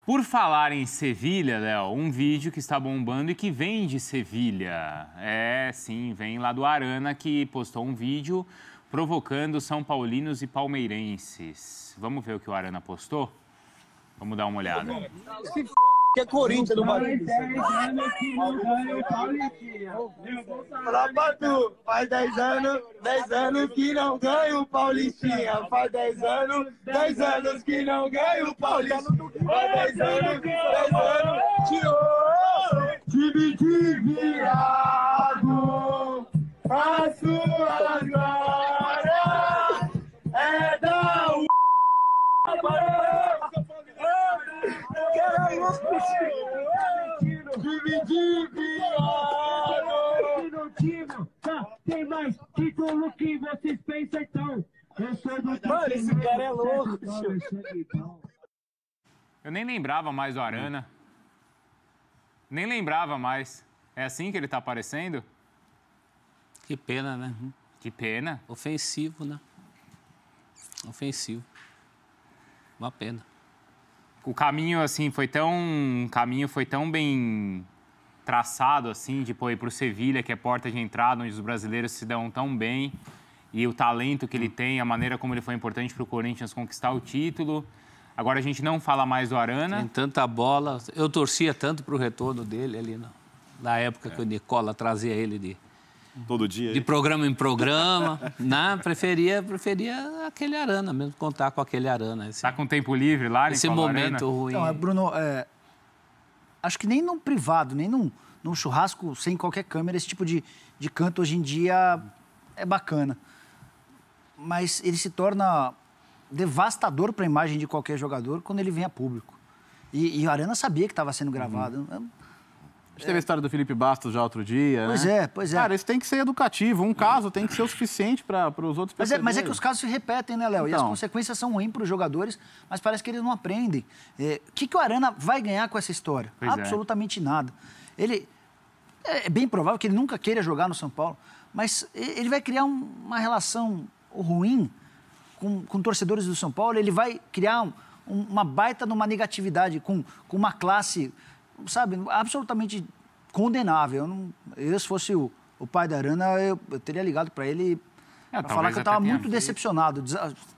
Por falar em Sevilha, Léo, um vídeo que está bombando e que vem de Sevilha. É, sim, vem lá do Arana, que postou um vídeo provocando São Paulinos e palmeirenses. Vamos ver o que o Arana postou? Vamos dar uma olhada. Que é Corinthians no Bahia. Fala pra tu, faz 10 anos que não ganho Paulistinha. Faz 10 anos que não ganho Paulistinha. Faz 10 anos, tirou, time de virado. A sua glória é da U. Tem mais título que vocês pensam, então. Eu sou do... Mano, esse cara é louco, Eu nem lembrava mais do Arana. Nem lembrava mais. É assim que ele tá aparecendo? Que pena, né? Que pena. Ofensivo, né? Ofensivo. Uma pena. O caminho, assim, foi tão bem traçado, assim, de ir para o Sevilha, que é porta de entrada, onde os brasileiros se dão tão bem, e o talento que ele tem, a maneira como ele foi importante para o Corinthians conquistar o título. Agora a gente não fala mais do Arana. Tem tanta bola. Eu torcia tanto para o retorno dele ali, na época que o Nicola trazia ele todo dia. De programa em programa. Não, preferia aquele Arana mesmo, contar com aquele Arana. Está com tempo livre lá, Nicola? Esse momento Arana? ruim. Então, Bruno, acho que nem num privado, nem num churrasco sem qualquer câmera, esse tipo de canto hoje em dia é bacana. Mas ele se torna devastador para a imagem de qualquer jogador quando ele vem a público. E o Arana sabia que estava sendo gravado. A gente teve a história do Felipe Bastos já outro dia, Pois é. Cara, isso tem que ser educativo. Um caso tem que ser o suficiente para os outros perceberem. Mas é que os casos se repetem, né, Léo? Então. E as consequências são ruins para os jogadores, mas parece que eles não aprendem. O que o Arana vai ganhar com essa história? Absolutamente nada. É bem provável que ele nunca queira jogar no São Paulo, mas ele vai criar uma relação ruim com torcedores do São Paulo, ele vai criar uma baita numa negatividade com uma classe, sabe, absolutamente condenável. Se fosse o pai da Arana, eu teria ligado para ele para falar que eu estava muito decepcionado,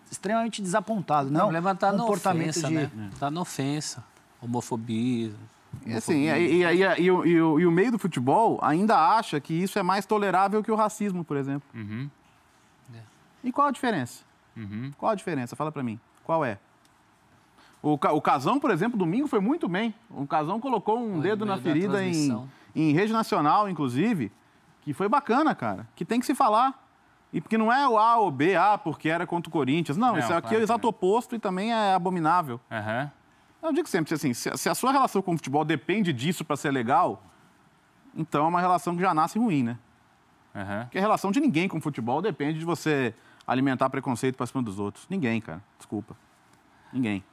extremamente desapontado. O problema está na comportamento ofensa, né? Está na ofensa, homofobia. E o meio do futebol ainda acha que isso é mais tolerável que o racismo, por exemplo. E qual a diferença? Qual a diferença? Fala pra mim. Qual é? O Casão, por exemplo, domingo foi muito bem. O Casão colocou um dedo na ferida em rede nacional, inclusive, que foi bacana, cara. Que tem que se falar. E porque não é o A ou B, porque era contra o Corinthians. Não, isso aqui é o exato oposto e também é abominável. Eu digo sempre assim, se a sua relação com o futebol depende disso para ser legal, então é uma relação que já nasce ruim, né? Porque a relação de ninguém com o futebol depende de você alimentar preconceito para cima dos outros. Ninguém, cara. Desculpa. Ninguém.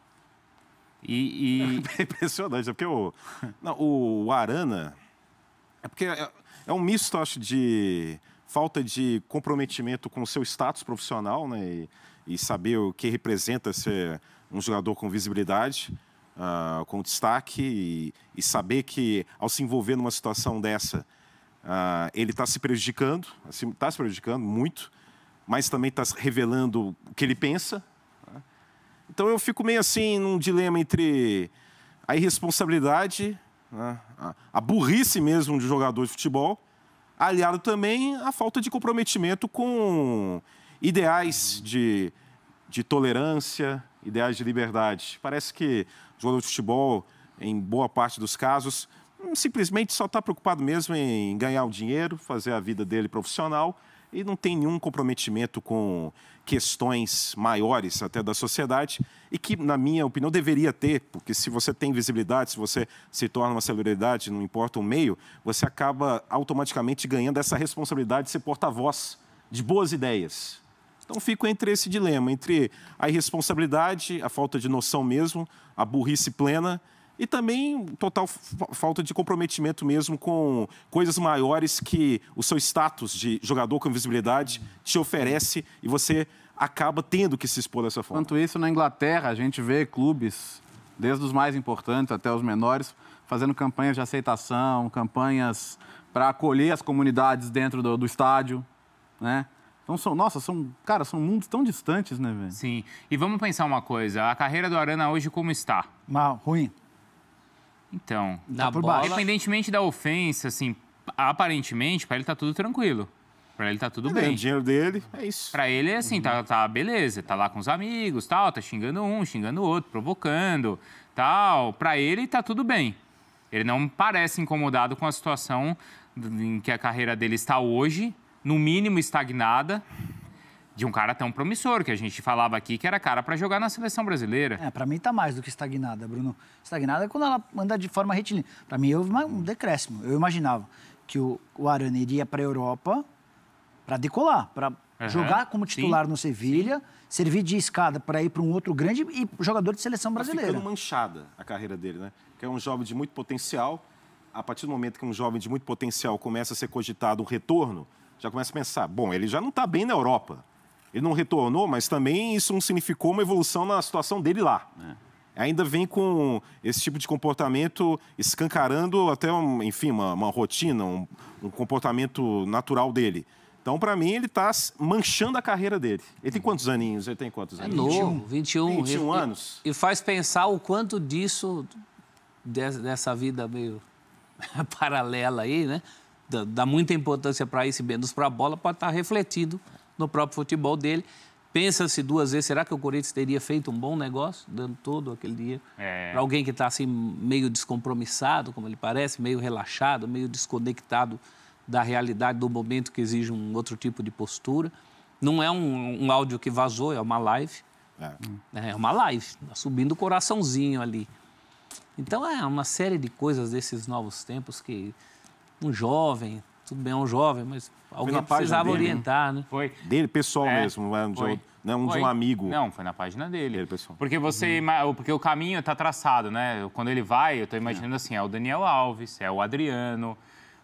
É impressionante, é porque o Arana... É porque é um misto, acho, de falta de comprometimento com o seu status profissional, né? E saber o que representa ser um jogador com visibilidade, com destaque, e saber que, ao se envolver numa situação dessa, ele está se prejudicando muito, mas também está revelando o que ele pensa. Então eu fico meio assim num dilema entre a irresponsabilidade, a burrice mesmo de jogador de futebol, aliado também à falta de comprometimento com ideais de tolerância, ideais de liberdade. Parece que o jogador de futebol, em boa parte dos casos, simplesmente só está preocupado mesmo em ganhar o dinheiro, fazer a vida dele profissional, e não tem nenhum comprometimento com questões maiores até da sociedade e que, na minha opinião, deveria ter, porque se você tem visibilidade, se você se torna uma celebridade, não importa o meio, você acaba automaticamente ganhando essa responsabilidade de ser porta-voz de boas ideias. Então, fico entre esse dilema, entre a irresponsabilidade, a falta de noção mesmo, a burrice plena e também total falta de comprometimento mesmo com coisas maiores que o seu status de jogador com visibilidade te oferece e você acaba tendo que se expor dessa forma. Enquanto isso, na Inglaterra, a gente vê clubes desde os mais importantes até os menores, fazendo campanhas de aceitação, campanhas para acolher as comunidades dentro do estádio, né? Então, são mundos tão distantes, né, velho? Sim. E vamos pensar uma coisa. A carreira do Arana hoje como está? Mal, ruim. Então, Na por bola, baixo. independentemente da ofensa, assim, aparentemente, para ele tá tudo tranquilo. Para ele tá tudo bem. O dinheiro dele, é isso. Pra ele, assim, tá beleza. Tá lá com os amigos, tal, tá xingando um, xingando o outro, provocando, tal. Pra ele, tá tudo bem. Ele não parece incomodado com a situação em que a carreira dele está hoje, no mínimo estagnada, de um cara tão promissor, que a gente falava aqui que era cara para jogar na seleção brasileira. Para mim tá mais do que estagnada, Bruno. Estagnada é quando ela anda de forma retilínea. Para mim houve um decréscimo. Eu imaginava que o Arana iria para a Europa para decolar, para jogar como titular no Sevilha, servir de escada para ir para um outro grande e jogador de seleção brasileira. Tá ficando manchada a carreira dele, né? Que é um jovem de muito potencial. A partir do momento que um jovem de muito potencial começa a ser cogitado um retorno, já começa a pensar, bom, ele já não está bem na Europa. Ele não retornou, mas também isso não significou uma evolução na situação dele lá. Ainda vem com esse tipo de comportamento escancarando até, uma rotina, um comportamento natural dele. Então, para mim, ele está manchando a carreira dele. Ele tem quantos aninhos? Ele tem quantos anos? É novo, 21 anos. E faz pensar o quanto disso, dessa vida meio paralela aí, né? Dá muita importância para isso e menos para a bola, pode estar refletido no próprio futebol dele. Pensa-se duas vezes, será que o Corinthians teria feito um bom negócio, dando todo aquele dinheiro para alguém que está assim, meio descompromissado, como ele parece, meio relaxado, meio desconectado da realidade do momento, que exige um outro tipo de postura. Não é um áudio que vazou, é uma live. É uma live, tá subindo o coraçãozinho ali. Então, é uma série de coisas desses novos tempos que um jovem, tudo bem, é um jovem, mas alguém precisava orientar, né? Foi. Dele, pessoal mesmo, não de um amigo. Não, foi na página dele. Pessoal. Porque porque o caminho está traçado, né? Quando ele vai, eu estou imaginando assim, é o Daniel Alves, é o Adriano,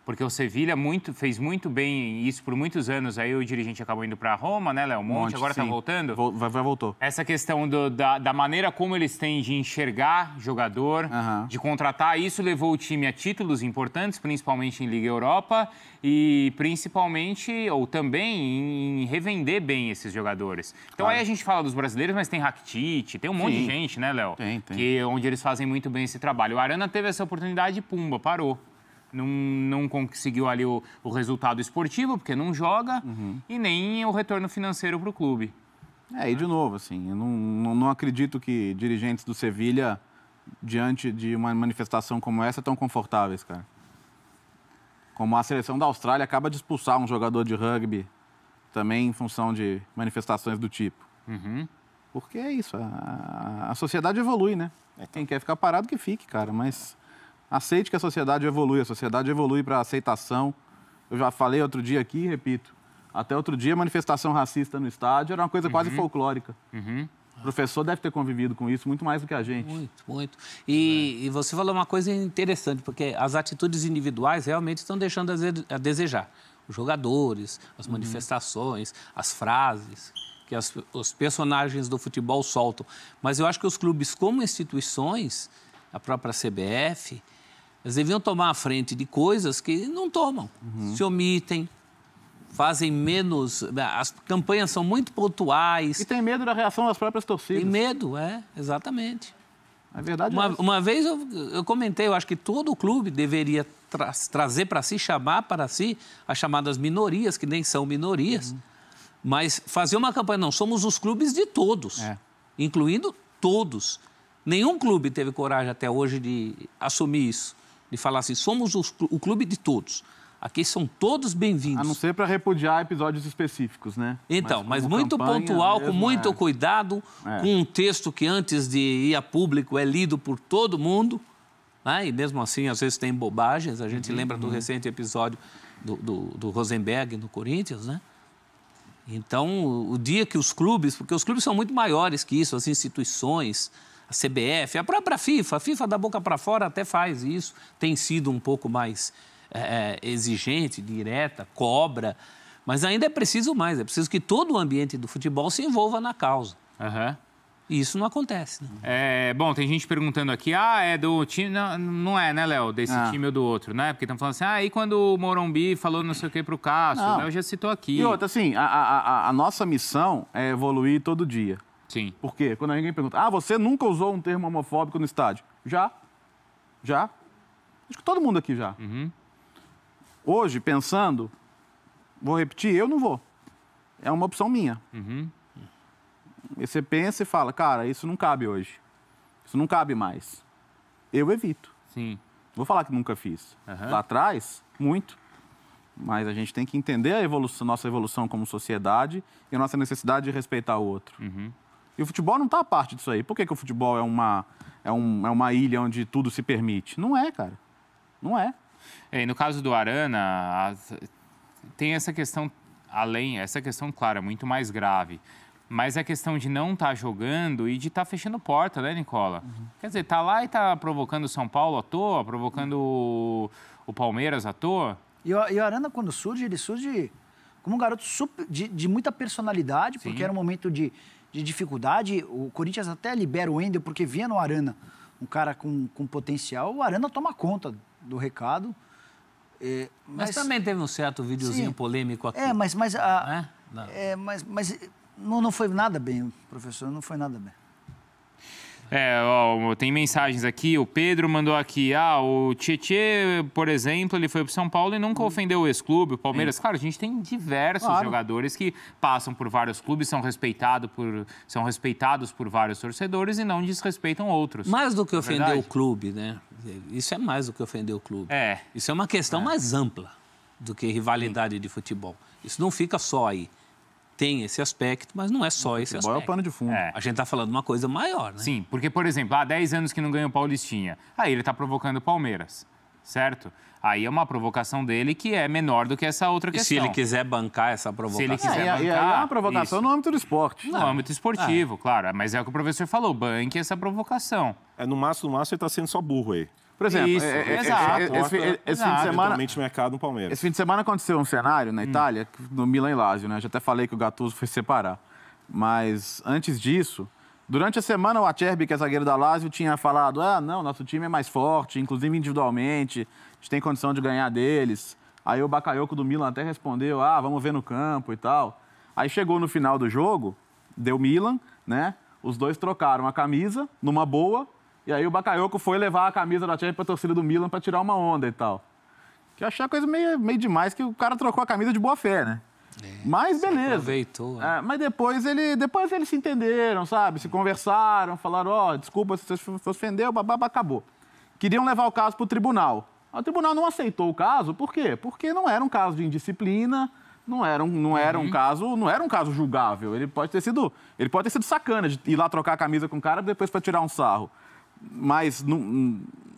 porque o Sevilha fez muito bem isso por muitos anos. Aí o dirigente acabou indo para Roma, né, Léo Monte? Agora está voltando. Voltou. Essa questão da maneira como eles têm de enxergar jogador, de contratar, isso levou o time a títulos importantes, principalmente em Liga Europa e principalmente, ou também, em revender bem esses jogadores. Então aí a gente fala dos brasileiros, mas tem Rakitic, tem um monte de gente, né, Léo? Tem. Onde eles fazem muito bem esse trabalho. O Arana teve essa oportunidade e pumba, parou. Não conseguiu ali o resultado esportivo, porque não joga, e nem o retorno financeiro para o clube. E de novo, assim, eu não acredito que dirigentes do Sevilha, diante de uma manifestação como essa, estão confortáveis, cara. Como a seleção da Austrália acaba de expulsar um jogador de rugby, também em função de manifestações do tipo. Porque é isso, a sociedade evolui, né? Quem quer ficar parado que fique, cara, mas aceite que a sociedade evolui para aceitação. Eu já falei outro dia aqui e repito, até outro dia manifestação racista no estádio era uma coisa quase folclórica. O professor deve ter convivido com isso muito mais do que a gente. Muito. E você falou uma coisa interessante, porque as atitudes individuais realmente estão deixando a desejar. Os jogadores, as manifestações, as frases que os personagens do futebol soltam. Mas eu acho que os clubes, como instituições, a própria CBF, eles deviam tomar a frente de coisas que não tomam. Se omitem, fazem menos... As campanhas são muito pontuais. E tem medo da reação das próprias torcidas. Tem medo, exatamente. A verdade uma vez eu comentei, eu acho que todo clube deveria trazer para si, chamar para si as chamadas minorias, que nem são minorias, mas fazer uma campanha. Não, somos os clubes de todos, incluindo todos. Nenhum clube teve coragem até hoje de assumir isso, de falar assim, somos o clube de todos. Aqui são todos bem-vindos. A não ser para repudiar episódios específicos, né? Então, mas muito pontual, mesmo, com muito cuidado, com um texto que antes de ir a público é lido por todo mundo, né? E mesmo assim, às vezes tem bobagens. A gente lembra do recente episódio do Rosenberg no Corinthians, né? Então, o dia que os clubes, porque os clubes são muito maiores que isso, as instituições, a CBF, a própria FIFA, a FIFA da boca para fora até faz isso, tem sido um pouco mais exigente, direta, cobra, mas ainda é preciso mais, é preciso que todo o ambiente do futebol se envolva na causa. E isso não acontece, né? Bom, tem gente perguntando aqui, é do time... Não é, né, Léo? Desse time ou do outro, né? Porque estão falando assim, e quando o Morumbi falou não sei o que pro Cássio? O Léo já citou aqui. E outra, assim, a nossa missão é evoluir todo dia. Sim. Por quê? Quando alguém pergunta, você nunca usou um termo homofóbico no estádio? Já. Acho que todo mundo aqui já. Uhum. Hoje, pensando, vou repetir, eu não vou. É uma opção minha. Uhum. E você pensa e fala, cara, isso não cabe hoje. Isso não cabe mais. Eu evito. Sim. Vou falar que nunca fiz. Lá atrás, muito. Mas a gente tem que entender a nossa evolução como sociedade e a nossa necessidade de respeitar o outro. Uhum. E o futebol não está a parte disso aí. Por que o futebol é uma ilha onde tudo se permite? Não é, cara. Não é. E no caso do Arana, tem essa questão, essa questão, claro, é muito mais grave. Mas a questão de não estar jogando e de estar fechando porta, né, Nicola? Uhum. Quer dizer, tá lá e tá provocando o São Paulo à toa, provocando o Palmeiras à toa. E o Arana, quando surge, ele surge como um garoto de muita personalidade, porque era um momento de dificuldade. O Corinthians até libera o Wendel, porque via no Arana um cara com potencial. O Arana toma conta do recado. Mas também teve um certo videozinho polêmico aqui. Mas Não. Não foi nada bem, professor, não foi nada bem. Tem mensagens aqui, o Pedro mandou aqui, o Tietê, por exemplo, ele foi pro São Paulo e nunca ofendeu o ex-clube, o Palmeiras. Claro, a gente tem diversos jogadores que passam por vários clubes, são respeitados por vários torcedores e não desrespeitam outros. Mais do que ofender o clube, né? Isso é mais do que ofender o clube. Isso é uma questão mais ampla do que rivalidade de futebol. Isso não fica só aí. Tem esse aspecto, mas não é só esse aspecto. É o pano de fundo. É. A gente está falando de uma coisa maior, né? Sim, porque, por exemplo, há 10 anos que não ganha o Paulistinha. Aí ele está provocando o Palmeiras, certo? Aí é uma provocação dele que é menor do que essa outra questão. Se ele quiser bancar essa provocação. Se ele quiser bancar, e aí é uma provocação isso. no âmbito do esporte. No âmbito esportivo, claro. Mas é o que o professor falou, banque essa provocação. No máximo, ele está sendo só burro aí. Por exemplo, Isso, esse fim de semana... mercado no Palmeiras. Esse fim de semana aconteceu um cenário na Itália, no Milan e Lazio, né? Eu já até falei que o Gattuso foi separar. Mas antes disso, durante a semana o Acerbi, que é zagueiro da Lazio, tinha falado, não, nosso time é mais forte, inclusive individualmente, a gente tem condição de ganhar deles. Aí o Bakayoko do Milan até respondeu, vamos ver no campo e tal. Aí chegou no final do jogo, deu Milan, né? Os dois trocaram a camisa numa boa. E aí o Bakayoko foi levar a camisa da Acerbi pra torcida do Milan pra tirar uma onda e tal. Que eu achei a coisa meio demais, que o cara trocou a camisa de boa fé, né? Mas beleza. Aproveitou. Mas depois eles se entenderam, sabe? Se conversaram, falaram, desculpa se você ofendeu, acabou. Queriam levar o caso pro tribunal. O tribunal não aceitou o caso, por quê? Porque não era um caso de indisciplina, não era um caso julgável. Ele pode ter sido sacana de ir lá trocar a camisa com o cara depois para tirar um sarro. Mas,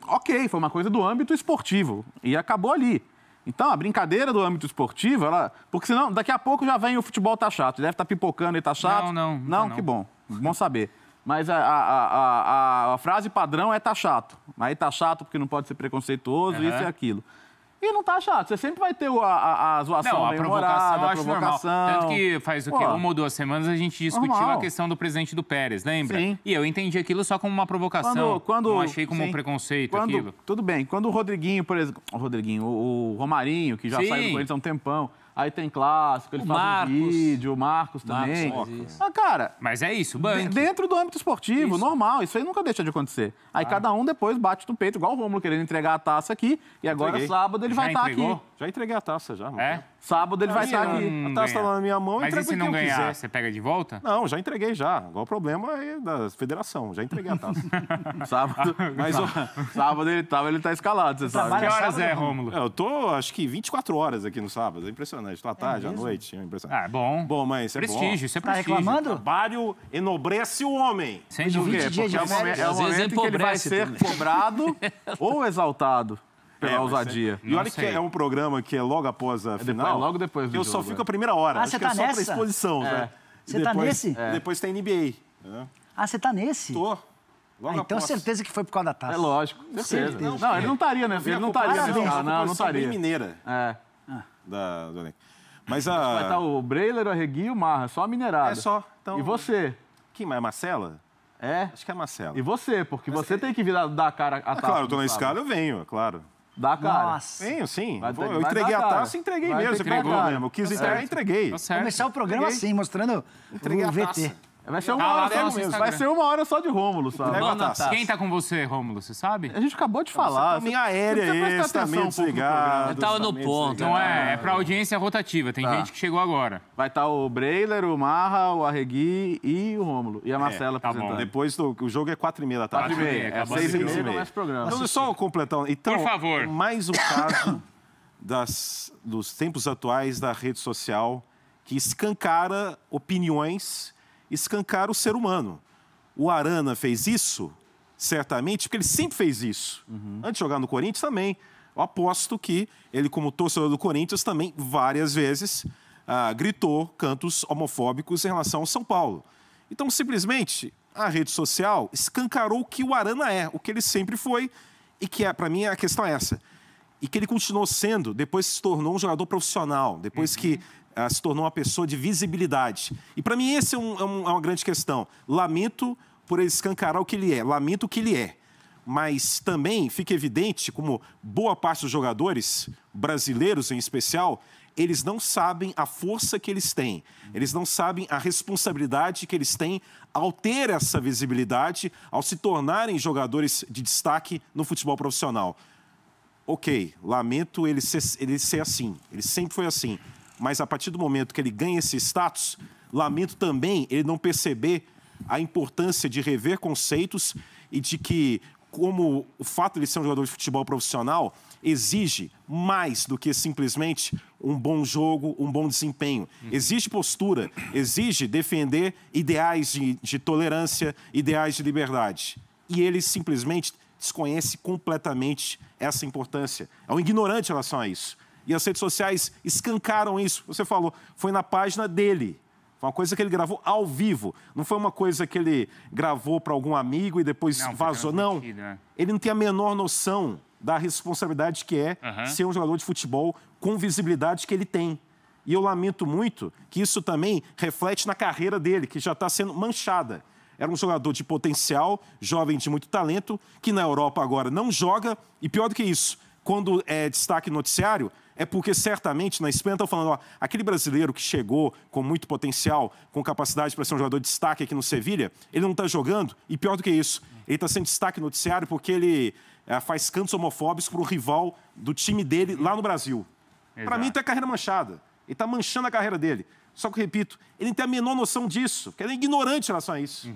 ok, foi uma coisa do âmbito esportivo e acabou ali. Então, a brincadeira do âmbito esportivo, porque senão, daqui a pouco já vem o futebol tá chato. Deve estar pipocando e tá chato. Não, que bom. Bom saber. Mas a frase padrão é tá chato. Aí tá chato porque não pode ser preconceituoso, isso e aquilo. E não tá chato. Você sempre vai ter a zoação bem-humorada, a provocação. Tanto que faz uma ou 2 semanas a gente discutiu a questão do presidente do Pérez, lembra? Sim. E eu entendi aquilo só como uma provocação. Não achei como um preconceito aquilo. Tudo bem. Quando o Rodriguinho, por exemplo... O Romarinho, que já saiu do Corinthians há um tempão... Aí tem clássico, ele faz um vídeo, o Marcos também. Cara... Mas é isso, banque. Dentro do âmbito esportivo, normal, isso aí nunca deixa de acontecer. Aí cada um depois bate no peito, igual o Rômulo querendo entregar a taça aqui, e agora sábado ele vai estar aqui. Já entreguei a taça, já. Sábado ele vai estar aqui. A taça tá lá na minha mão, mas e se não ganhar, você pega de volta? Não, já entreguei já. Agora o problema é da federação, já entreguei a taça. Sábado ele tá escalado, você sabe. Que horas é, Rômulo? Eu tô, acho que 24 horas aqui no sábado, é impressionante. À tarde, à noite, é impressionante. Bom. Bom, mas é prestígio, isso é prestígio. Tá reclamando? O trabalho enobrece o homem. Sem dúvida. Porque é o momento em que ele vai ser cobrado ou exaltado pela ousadia. E olha que é um programa que é logo após a final. Logo depois do jogo. Eu só fico a primeira hora. Acho você que tá é só nessa? pra exposição, né? Você tá nesse? Depois tem NBA. Você tá nesse? Tô. Então certeza que foi por causa da taça. É lógico. Certeza. Não, ele não estaria, né? Ele não estaria nesse carro. Não estaria. Mineira. Do elenco. Mas vai estar o Breiler, o Arregui e o Marra, só a minerada. É só. Então... E você? Quem mais? Marcela? É? Acho que é Marcelo. E você? Porque você tem que vir dar a cara a taça. Claro, eu tô no na sábado. escala, eu venho, é claro. Dá a cara. Nossa. Venho, sim. Vai ter- Eu vai entreguei dar a cara. taça, entreguei Vai mesmo. ter que Qual é o dar cara. problema? Eu quis entregar, entreguei. Tá certo. Começar o programa assim, mostrando Entreguei o a VT. taça. Vai ser uma Ah, lá hora no só nosso mesmo. Instagram. Vai ser uma hora só de Rômulo, sabe? Entrega a Manda a taça. taça. Quem tá com você, Rômulo, você sabe? A gente acabou de falar. Minha aérea você precisa prestar esse, tá meio atenção um pouco no desligado. programa. Eu tava no ponto. Não é pra audiência rotativa. Tem Tá. gente que chegou agora. Vai estar o Breiler, o Marra, o Arregui e o Rômulo. E a Marcela tá bom. apresentando. Depois o jogo é 4h30 da tarde. 4h30. É acabou às 6h30 6h30. começa o programa. Então, só completando. Então, Por favor. mais um caso dos tempos atuais da rede social que escancara opiniões, escancara o ser humano. O Arana fez isso, certamente, porque ele sempre fez isso. Antes de jogar no Corinthians também. Eu aposto que ele, como torcedor do Corinthians, também várias vezes gritou cantos homofóbicos em relação ao São Paulo. Então, simplesmente, a rede social escancarou o que o Arana é, o que ele sempre foi, e que, para mim, a questão é essa. E que ele continuou sendo, depois se tornou um jogador profissional, depois que se tornou uma pessoa de visibilidade. E, para mim, esse é uma grande questão. Lamento por ele escancarar o que ele é, lamento o que ele é. Mas também fica evidente como boa parte dos jogadores, brasileiros em especial, eles não sabem a força que eles têm. Eles não sabem a responsabilidade que eles têm ao ter essa visibilidade, ao se tornarem jogadores de destaque no futebol profissional. Ok, lamento ele ser assim. Ele sempre foi assim. Mas a partir do momento que ele ganha esse status, lamento também ele não perceber a importância de rever conceitos e de que, como o fato de ele ser um jogador de futebol profissional, exige mais do que simplesmente um bom jogo, um bom desempenho. Exige postura, exige defender ideais de tolerância, ideais de liberdade. E ele simplesmente desconhece completamente essa importância. É um ignorante em relação a isso. E as redes sociais escancaram isso. Você falou, foi na página dele. Foi uma coisa que ele gravou ao vivo. Não foi uma coisa que ele gravou para algum amigo e depois vazou. Não. Ele não tem a menor noção da responsabilidade que é ser um jogador de futebol com visibilidade que ele tem. E eu lamento muito que isso também reflete na carreira dele, que já está sendo manchada. Era um jogador de potencial, jovem de muito talento, que na Europa agora não joga. E pior do que isso, quando é destaque no noticiário, é porque certamente na Espanha estão falando, ó, aquele brasileiro que chegou com muito potencial, com capacidade para ser um jogador de destaque aqui no Sevilha, ele não está jogando, e pior do que isso, ele está sendo destaque no noticiário porque ele faz cantos homofóbicos para o rival do time dele lá no Brasil. Para mim, tá a carreira manchada. Ele está manchando a carreira dele. Só que, repito, ele não tem a menor noção disso, porque ele é ignorante em relação a isso.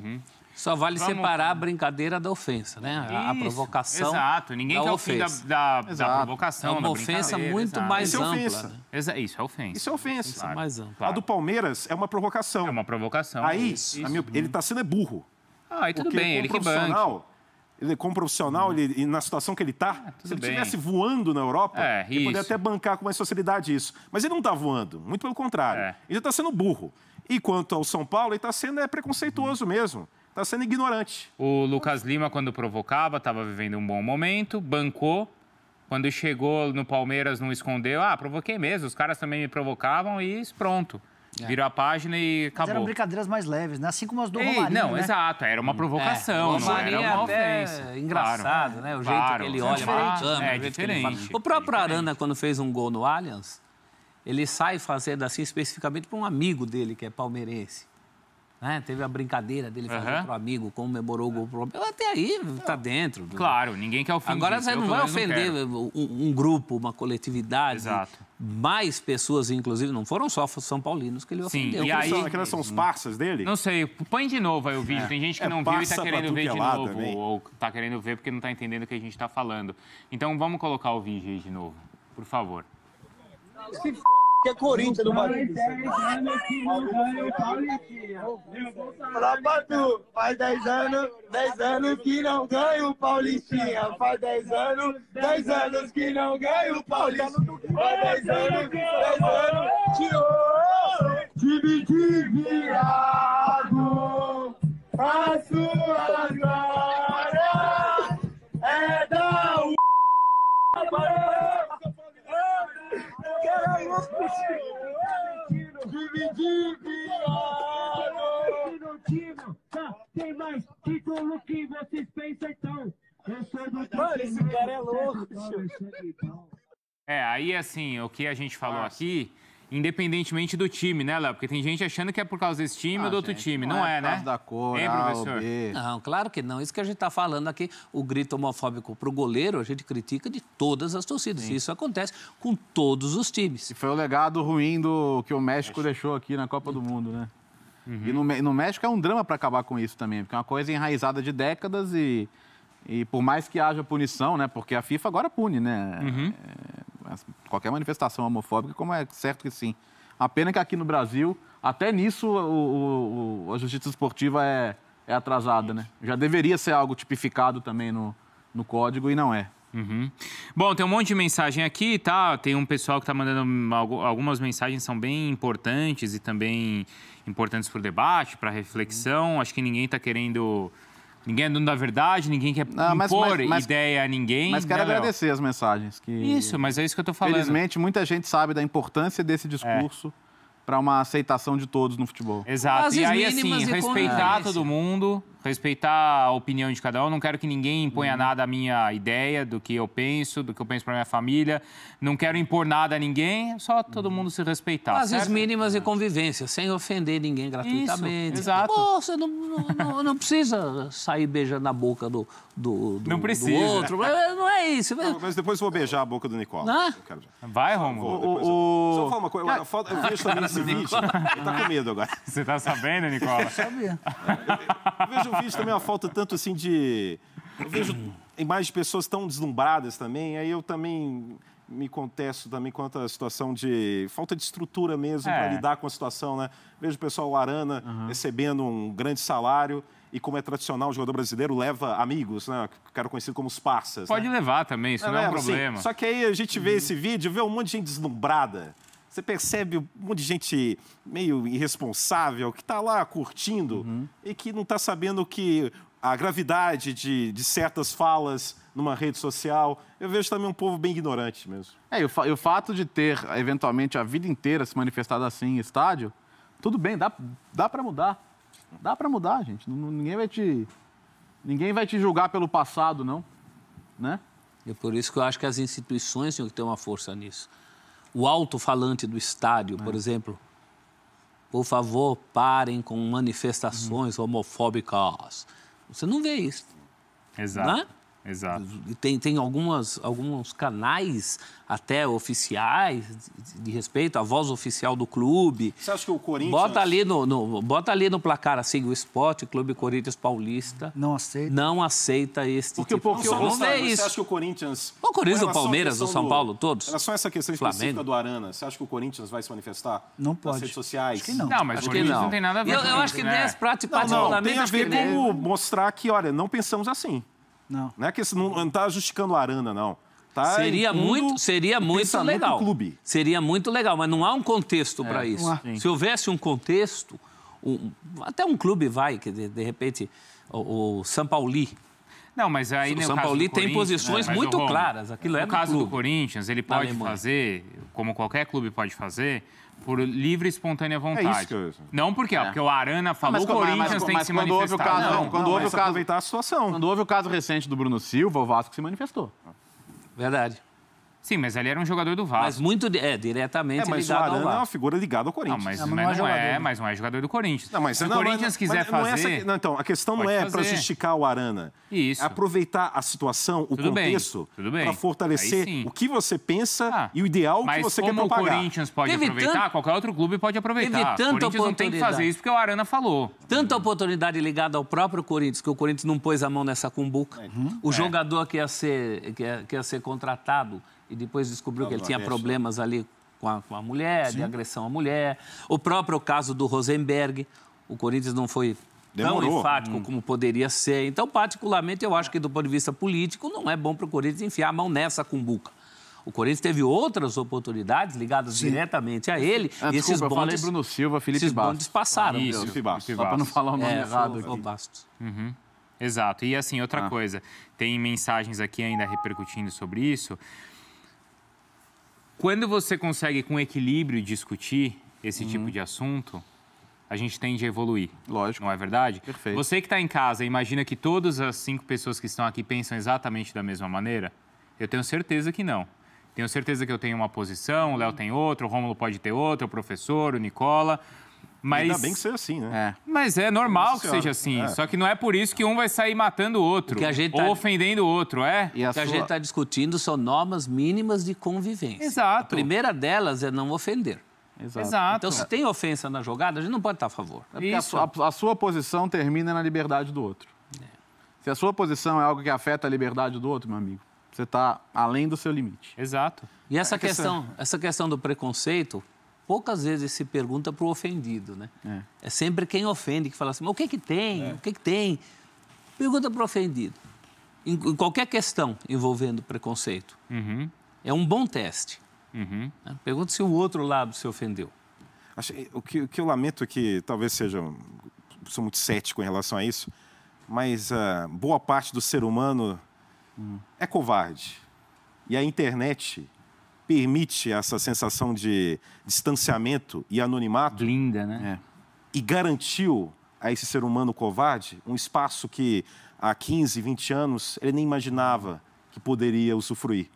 Só vale separar a brincadeira da ofensa, né? A provocação. Exato, ninguém quer o fim da provocação. É uma ofensa muito mais ampla. Né? Isso é ofensa. Isso é ofensa. Isso é mais ampla. A do Palmeiras é uma provocação. É uma provocação. Aí, ele está sendo burro. Aí tudo Porque bem, ele que banque. Ele, como profissional, e na situação que ele está, se ele estivesse voando na Europa, ele poderia até bancar com mais facilidade isso. Mas ele não está voando, muito pelo contrário. Ele está sendo burro. E quanto ao São Paulo, ele está sendo preconceituoso mesmo. Está sendo ignorante. O Lucas Lima, quando provocava, estava vivendo um bom momento, bancou. Quando chegou no Palmeiras, não escondeu. Provoquei mesmo, os caras também me provocavam e pronto. Virou a página e acabou. Mas eram brincadeiras mais leves, né? Assim como as do Romarinho, Não, né? exato, era uma provocação, não era uma ofensa. Engraçado, né? O jeito que ele olha para a câmera. É diferente. O próprio Arana, quando fez um gol no Allianz, ele sai fazendo assim especificamente para um amigo dele, que é palmeirense. Né? Teve a brincadeira dele fazer para o amigo, comemorou o gol pro Palmeiras. Até aí está dentro. Claro, ninguém quer ofender. Agora você não vai ofender um grupo, uma coletividade. Exato. Mais pessoas, inclusive, não foram só São Paulinos que ele ofendeu. E aí, aquelas são os parças dele? Não sei, põe de novo aí o vídeo. Tem gente que não viu e está querendo ver de novo. Ou está querendo ver porque não está entendendo o que a gente está falando. Então vamos colocar o vídeo aí de novo, por favor. Que é Corinthians do Bahia. Fala pra tu, faz 10 anos que não ganho o Paulistinha. Faz 10 anos que não ganho o Paulistinha. Faz 10 anos, tirou, time de viado. A sua glória é da U. Tem mais que cara é louco, tio. Aí assim, o que a gente falou aqui, independentemente do time, né, Léo? Porque tem gente achando que é por causa desse time ou do outro time. Não é, por causa né? da cor, Hein, professor? Não, claro que não. Isso que a gente está falando aqui, o grito homofóbico para o goleiro, a gente critica de todas as torcidas. Sim. Isso acontece com todos os times. E foi o legado ruim que o México deixou aqui na Copa do Mundo, né? E no México é um drama para acabar com isso também, porque é uma coisa enraizada de décadas e por mais que haja punição, né? Porque a FIFA agora pune, né? Qualquer manifestação homofóbica, como é certo que sim. A pena é que aqui no Brasil, até nisso, a justiça esportiva é atrasada, né? Já deveria ser algo tipificado também no código e não é. Bom, tem um monte de mensagem aqui, tá? Tem um pessoal que tá mandando algumas mensagens, são bem importantes e também importantes para o debate, para reflexão. Acho que ninguém tá querendo... Ninguém é dono da verdade, ninguém quer impor ideia a ninguém. Mas quero agradecer as mensagens. Isso, mas é isso que eu tô falando. Felizmente, muita gente sabe da importância desse discurso para uma aceitação de todos no futebol. Exato. E aí, assim, respeitar todo mundo, respeitar a opinião de cada um. Não quero que ninguém imponha nada à minha ideia, do que eu penso para minha família. Não quero impor nada a ninguém, só todo mundo se respeitar. Bases mínimas de convivência, sem ofender ninguém gratuitamente. Isso, exato. Pô, você não precisa sair beijando na boca do outro. Não é isso. Mas depois eu vou beijar a boca do Nicola. Vai, Romulo. Só falar uma coisa. Eu vejo também esse vídeo. Ele tá com medo agora. Você tá sabendo, Nicola? Sabia. Eu vejo o vídeo também uma falta tanto assim de... Eu vejo imagens de pessoas tão deslumbradas também, aí eu também me contesto também quanto à situação de falta de estrutura mesmo para lidar com a situação, né? Vejo o pessoal Arana recebendo um grande salário e, como é tradicional, o jogador brasileiro leva amigos, né? Que eram conhecidos como os parças. Pode levar também, isso não é um problema. Assim, só que aí a gente vê esse vídeo, vê um monte de gente deslumbrada. Você percebe um monte de gente meio irresponsável que está lá curtindo e que não está sabendo que a gravidade de certas falas numa rede social. Eu vejo também um povo bem ignorante mesmo. E o fato de ter, eventualmente, a vida inteira se manifestado assim em estádio, tudo bem, dá para mudar. Dá para mudar, gente. Ninguém vai te julgar pelo passado, não. Né? É por isso que eu acho que as instituições têm que ter uma força nisso. O alto-falante do estádio, por exemplo, por favor, parem com manifestações homofóbicas. Você não vê isso. Exato. Né? Exato. Tem alguns canais até oficiais de respeito, a voz oficial do clube. Você acha que o Corinthians... Bota ali no placar assim, o Sport Clube Corinthians Paulista não aceita esse tipo de coisa. Não vê isso. Você acha que o Corinthians... O Corinthians, o Palmeiras, o São Paulo, todos? Era só essa questão específica do Arana. Você acha que o Corinthians vai se manifestar não pode. nas redes sociais? Acho que não. Não, mas o Corinthians não tem nada a ver com isso. Eu acho que particularmente... Não, tem a ver com mostrar que, olha, não pensamos assim. Não. Não é que não está justificando o Arana, não. Tá seria muito legal. Clube. Seria muito legal, mas não há um contexto para isso. Se houvesse um contexto, até um clube vai, que de repente, o São Paulo. Não, mas aí o São Paulo tem posições muito claras. Aquilo é no caso do Corinthians, ele pode fazer, como qualquer clube pode fazer, por livre e espontânea vontade. É isso que eu... Não porque o Arana falou, o Corinthians tem que se manifestar. Aproveitar a situação. Quando houve o caso recente do Bruno Silva, o Vasco se manifestou. Verdade. Sim, mas ele era um jogador do Vasco. Mas muito diretamente mas ligado o ao Arana Vasco. é uma figura ligada ao Corinthians. Mas não é jogador do Corinthians. Não, mas se o Corinthians quiser fazer... Então, a questão não é para justificar o Arana. Isso. É aproveitar a situação, o contexto, para fortalecer o que você pensa e o ideal que você quer propagar. Mas como o Corinthians pode aproveitar, qualquer outro clube pode aproveitar. O Corinthians não tem que fazer isso porque o Arana falou. Tanta oportunidade ligada ao próprio Corinthians, que o Corinthians não pôs a mão nessa cumbuca. O jogador que ia ser contratado e depois descobriu que ele tinha problemas ali com a mulher, de agressão à mulher. O próprio caso do Rosenberg, o Corinthians não foi tão enfático como poderia ser. Então, particularmente, eu acho que do ponto de vista político, não é bom para o Corinthians enfiar a mão nessa cumbuca. O Corinthians teve outras oportunidades ligadas diretamente a ele. E esses bondes, eu falei Bruno Silva, Felipe Bastos. Passaram. Isso, Felipe Bastos. Só para não falar o nome errado aqui. Bastos. Exato. E assim, outra coisa, tem mensagens aqui ainda repercutindo sobre isso. Quando você consegue, com equilíbrio, discutir esse tipo de assunto, a gente tende a evoluir. Lógico. Não é verdade? Perfeito. Você que está em casa, imagina que todas as 5 pessoas que estão aqui pensam exatamente da mesma maneira. Eu tenho certeza que não. Tenho certeza que eu tenho uma posição, o Léo tem outra, o Rômulo pode ter outra, o professor, o Nicola. Mas... Ainda bem que seja assim, né? Mas é normal que seja assim. Só que não é por isso que um vai sair matando o outro. Ou ofendendo o outro, E o que a gente está discutindo são normas mínimas de convivência. Exato. A primeira delas é não ofender. Exato. Então, se tem ofensa na jogada, a gente não pode estar a favor. Isso. A sua posição termina na liberdade do outro. Se a sua posição é algo que afeta a liberdade do outro, meu amigo, você está além do seu limite. Exato. E essa questão do preconceito, poucas vezes se pergunta para o ofendido, né? É sempre quem ofende que fala assim, mas o que que tem? O que que tem? Pergunta para o ofendido. Em qualquer questão envolvendo preconceito, é um bom teste. Pergunta se o outro lado se ofendeu. O que eu lamento é que talvez sou muito cético em relação a isso, mas boa parte do ser humano é covarde. E a internet permite essa sensação de distanciamento e anonimato. Linda, né? E garantiu a esse ser humano covarde um espaço que há 15, 20 anos ele nem imaginava que poderia usufruir.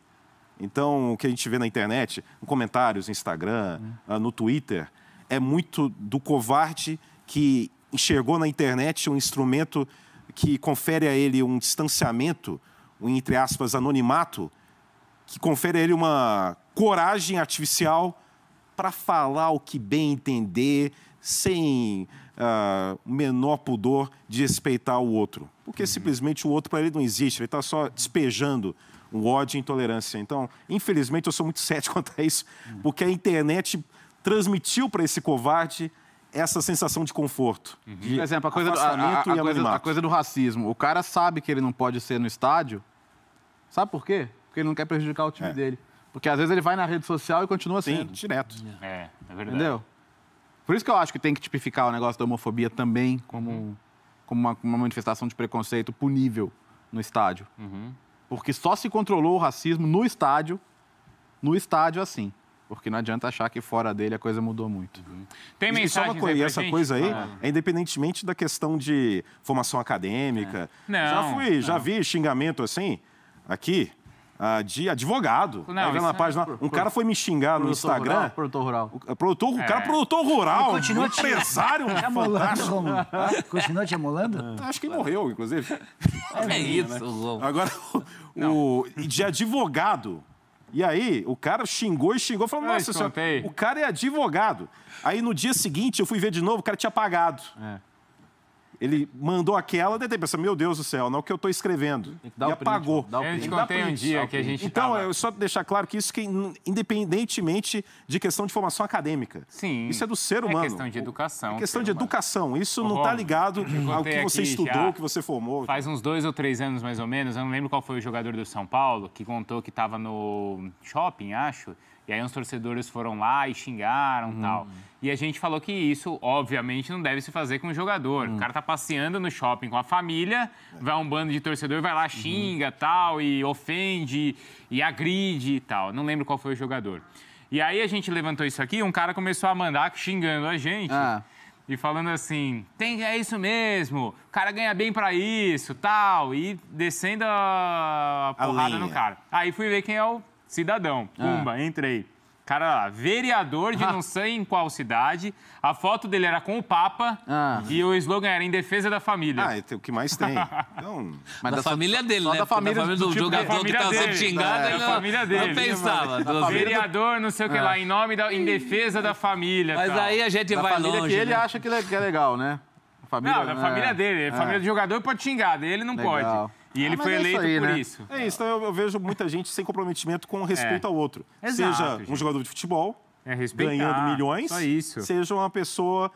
Então, o que a gente vê na internet, em comentários, no Instagram, no Twitter, é muito do covarde que enxergou na internet um instrumento que confere a ele um distanciamento, um, entre aspas, anonimato, que confere a ele uma coragem artificial para falar o que bem entender, sem o menor pudor de respeitar o outro. Porque simplesmente o outro para ele não existe, ele está só despejando um ódio e intolerância. Então, infelizmente, eu sou muito cético quanto a isso, porque a internet transmitiu para esse covarde essa sensação de conforto. Por exemplo, a coisa do racismo. O cara sabe que ele não pode ser no estádio. Sabe por quê? Porque ele não quer prejudicar o time dele. Porque às vezes ele vai na rede social e continua sendo. Sim, direto. É verdade. Entendeu? Por isso que eu acho que tem que tipificar o negócio da homofobia também como uma manifestação de preconceito punível no estádio. Porque só se controlou o racismo no estádio assim. Porque não adianta achar que fora dele a coisa mudou muito. Tem mensagens e essa coisa aí é independentemente da questão de formação acadêmica. Já vi xingamento assim, aqui, de advogado. Na página, um cara foi me xingar no Instagram. Produtor rural. O cara produtor rural. Continua empresário fantástico. Continua te amolando? Acho que morreu, inclusive. É isso. Agora, de advogado. E aí, o cara xingou, falou, nossa senhora, o cara é advogado. Aí, no dia seguinte, eu fui ver de novo, o cara tinha apagado. Ele mandou aquela, daí pensou, meu Deus do céu, não é o que eu estou escrevendo. E apagou. Eu te contei um dia que a gente Então, eu só deixar claro que isso que independentemente de questão de formação acadêmica. Sim. Isso é do ser humano. É questão de educação. É questão de educação. Isso não está ligado ao que você estudou, que você formou. Faz uns 2 ou 3 anos, mais ou menos, eu não lembro qual foi o jogador do São Paulo, que contou que estava no shopping, acho, e aí uns torcedores foram lá e xingaram e tal. E a gente falou que isso, obviamente, não deve se fazer com o jogador. O cara tá passeando no shopping com a família, vai um bando de torcedor, vai lá, xinga tal, e ofende, e agride e tal. Não lembro qual foi o jogador. E aí a gente levantou isso aqui, um cara começou a mandar xingando a gente. E falando assim, é isso mesmo, o cara ganha bem pra isso, tal. E descendo a porrada no cara. Aí fui ver quem é o cidadão. Pumba, entrei. Cara lá, vereador de não sei em qual cidade. A foto dele era com o Papa e o slogan era em defesa da família. O que mais tem. Então, mas da família dele, né? Da família do jogador que estava sendo xingado, ele família dele. Não pensava. Vereador, não sei o que lá, em defesa da família. Mas tal. Aí a gente vai longe. Que ele acha que é legal, né? Da família dele. A família do jogador pode xingar, ele não pode. E ele foi eleito por isso. É isso, então eu vejo muita gente sem comprometimento com respeito ao outro. Seja um jogador de futebol, ganhando milhões, seja uma pessoa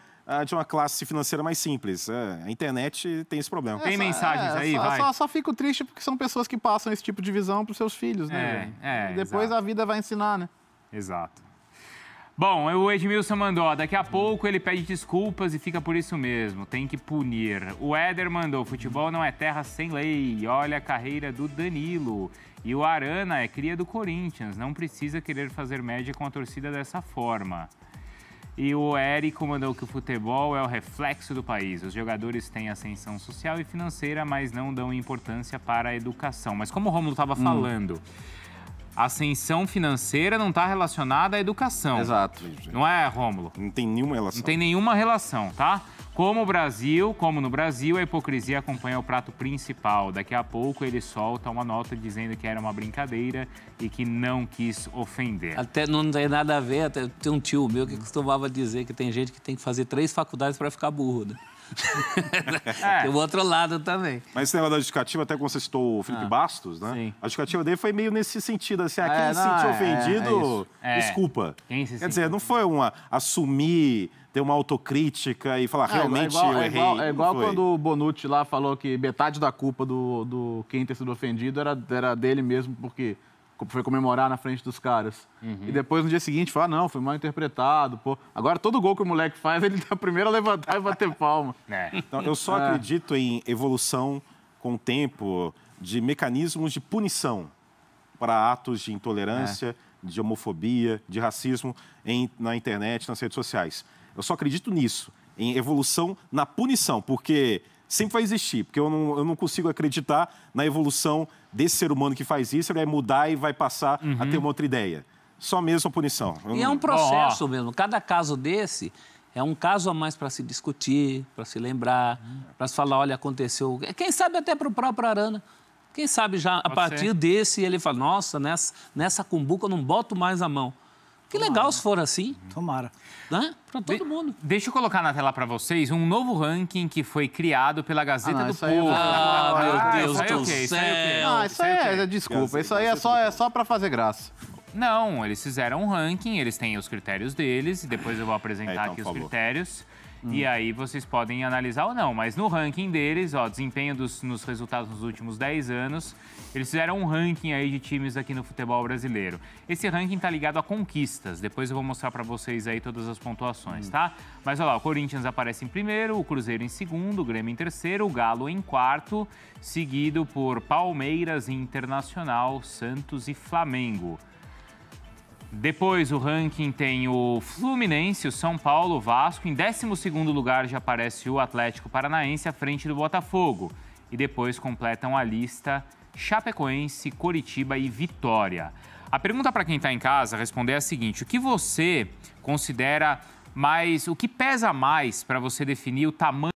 de uma classe financeira mais simples. A internet tem esse problema. Tem mensagens aí, vai. Só fico triste porque são pessoas que passam esse tipo de visão para os seus filhos, né? E depois a vida vai ensinar, né? Exato. Bom, o Edmilson mandou, daqui a pouco ele pede desculpas e fica por isso mesmo, tem que punir. O Éder mandou, futebol não é terra sem lei, olha a carreira do Danilo. E o Arana é cria do Corinthians, não precisa querer fazer média com a torcida dessa forma. E o Érico mandou que o futebol é o reflexo do país. Os jogadores têm ascensão social e financeira, mas não dão importância para a educação. Mas como o Rômulo estava falando... a ascensão financeira não está relacionada à educação. Exato. Não é, Rômulo? Não tem nenhuma relação. Não tem nenhuma relação, tá? Como no Brasil, a hipocrisia acompanha o prato principal. Daqui a pouco ele solta uma nota dizendo que era uma brincadeira e que não quis ofender. Até não tem nada a ver, até tem um tio meu que costumava dizer que tem gente que tem que fazer 3 faculdades para ficar burro, né? Tem o outro lado também. Mas esse negócio da justificativa, até quando você citou o Felipe Bastos, né? Sim. A justificativa dele foi meio nesse sentido, assim, quem se sentiu ofendido, desculpa. Quer dizer, não foi assumir, ter uma autocrítica e falar, realmente eu errei. É igual quando o Bonucci lá falou que metade da culpa do quem ter sido ofendido era dele mesmo, porque foi comemorar na frente dos caras. E depois, no dia seguinte, falar, não, foi mal interpretado. Pô. Agora, todo gol que o moleque faz, ele é o primeiro a levantar e bater palma. Então, eu só acredito em evolução com o tempo de mecanismos de punição para atos de intolerância, de homofobia, de racismo na internet, nas redes sociais. Eu só acredito nisso, em evolução na punição, porque sempre vai existir, porque eu não consigo acreditar na evolução desse ser humano que faz isso, ele vai mudar e vai passar a ter uma outra ideia. Só mesmo a punição. E é um processo mesmo. Cada caso desse é um caso a mais para se discutir, para se lembrar, para se falar, olha, aconteceu. Quem sabe até para o próprio Arana. Quem sabe já a partir desse ele fala, nossa, nessa cumbuca eu não boto mais a mão. Que legal se for assim. Tomara. Né? Para todo mundo. Deixa eu colocar na tela para vocês um novo ranking que foi criado pela Gazeta do Povo. Meu Deus do céu. Isso aí é desculpa. Isso aí é só para fazer graça. Não, eles fizeram um ranking, eles têm os critérios deles, e depois eu vou apresentar aqui os critérios. E aí vocês podem analisar ou não. Mas no ranking deles, desempenho nos resultados nos últimos 10 anos, eles fizeram um ranking aí de times aqui no futebol brasileiro. Esse ranking está ligado a conquistas. Depois eu vou mostrar para vocês aí todas as pontuações, tá? Mas olha lá, o Corinthians aparece em primeiro, o Cruzeiro em segundo, o Grêmio em terceiro, o Galo em quarto, seguido por Palmeiras, Internacional, Santos e Flamengo. Depois o ranking tem o Fluminense, o São Paulo, o Vasco. Em 12º lugar já aparece o Atlético Paranaense à frente do Botafogo. E depois completam a lista Chapecoense, Coritiba e Vitória. A pergunta para quem está em casa responder é a seguinte: o que você considera mais, o que pesa mais para você definir o tamanho